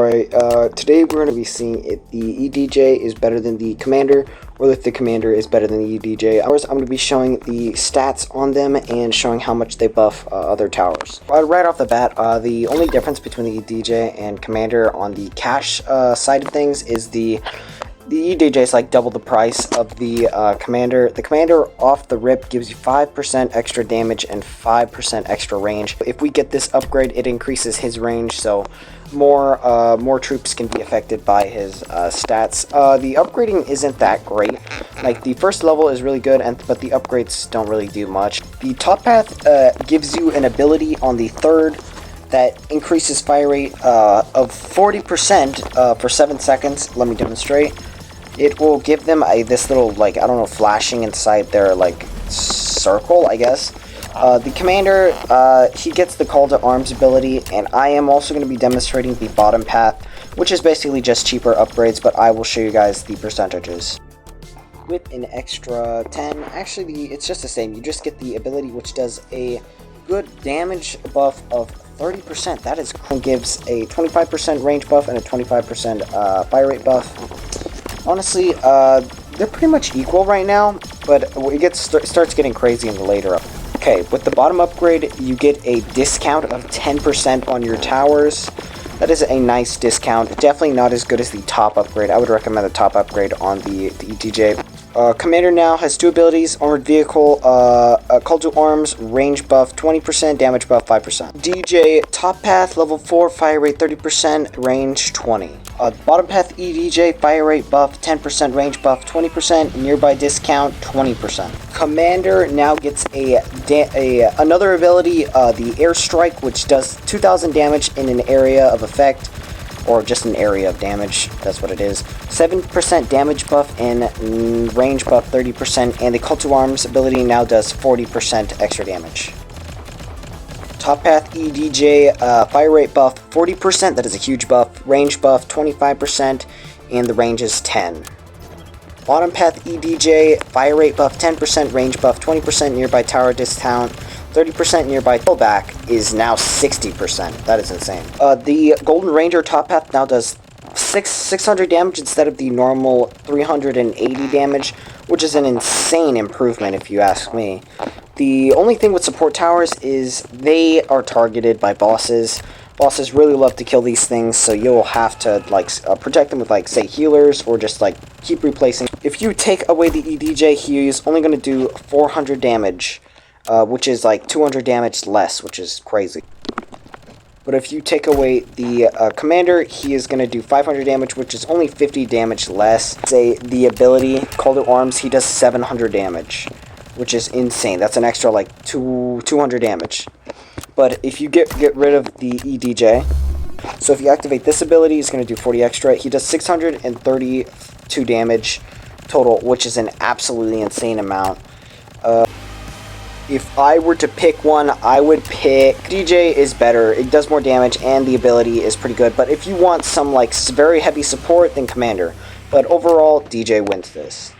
Alright, today we're going to be seeing if the EDJ is better than the Commander, or if the Commander is better than the EDJ. I'm going to be showing the stats on them and showing how much they buff other towers. Right off the bat, the only difference between the EDJ and Commander on the cash side of things is the EDJ is like double the price of the Commander. The Commander off the rip gives you 5% extra damage and 5% extra range. If we get this upgrade, it increases his range, so more troops can be affected by his stats. The upgrading isn't that great. Like, the first level is really good, but the upgrades don't really do much. The top path gives you an ability on the third that increases fire rate of 40% for 7 seconds. Let me demonstrate. It will give them this little, like, I don't know, flashing inside their, like, circle, I guess. The Commander, he gets the Call to Arms ability, and I am also going to be demonstrating the bottom path, which is basically just cheaper upgrades, but I will show you guys the percentages. With an extra 10, actually, it's just the same. You just get the ability, which does a good damage buff of 30%. That is, gives a 25% range buff and a 25% fire rate buff. Honestly, they're pretty much equal right now, but it starts getting crazy in the later up. Okay, with the bottom upgrade, you get a discount of 10% on your towers. That is a nice discount. Definitely not as good as the top upgrade. I would recommend the top upgrade on the ETJ. Commander now has 2 abilities: Armored Vehicle, Call to Arms, range buff 20%, damage buff 5%. DJ, top path, level 4, fire rate 30%, range 20. Bottom path EDJ, fire rate buff 10%, range buff 20%, nearby discount 20%. Commander now gets another ability, the Airstrike, which does 2,000 damage in an area of effect, or just an area of damage. That's what it is. 7% damage buff and range buff 30%, and the Call to Arms ability now does 40% extra damage. Top path EDJ, fire rate buff 40%, that is a huge buff. Range buff 25%, and the range is 10. Bottom path EDJ, fire rate buff 10%, range buff 20%, nearby tower discount 30%, nearby pullback is now 60%. That is insane. The Golden Ranger top path now does 600 damage instead of the normal 380 damage, which is an insane improvement if you ask me. The only thing with support towers is they are targeted by bosses. Bosses really love to kill these things, so you'll have to, like, protect them with, like, say, healers, or just, like, keep replacing. If you take away the EDJ, he is only going to do 400 damage, which is, like, 200 damage less, which is crazy. But if you take away the Commander, he is going to do 500 damage, which is only 50 damage less. Say, the ability, Call to Arms, he does 700 damage, which is insane. That's an extra, like, 200 damage. But if you get rid of the EDJ, so if you activate this ability, he's going to do 40 extra. He does 632 damage total, which is an absolutely insane amount. If I were to pick one, I would pick DJ is better. It does more damage, and the ability is pretty good. But if you want some, like, very heavy support, then Commander. But overall, DJ wins this.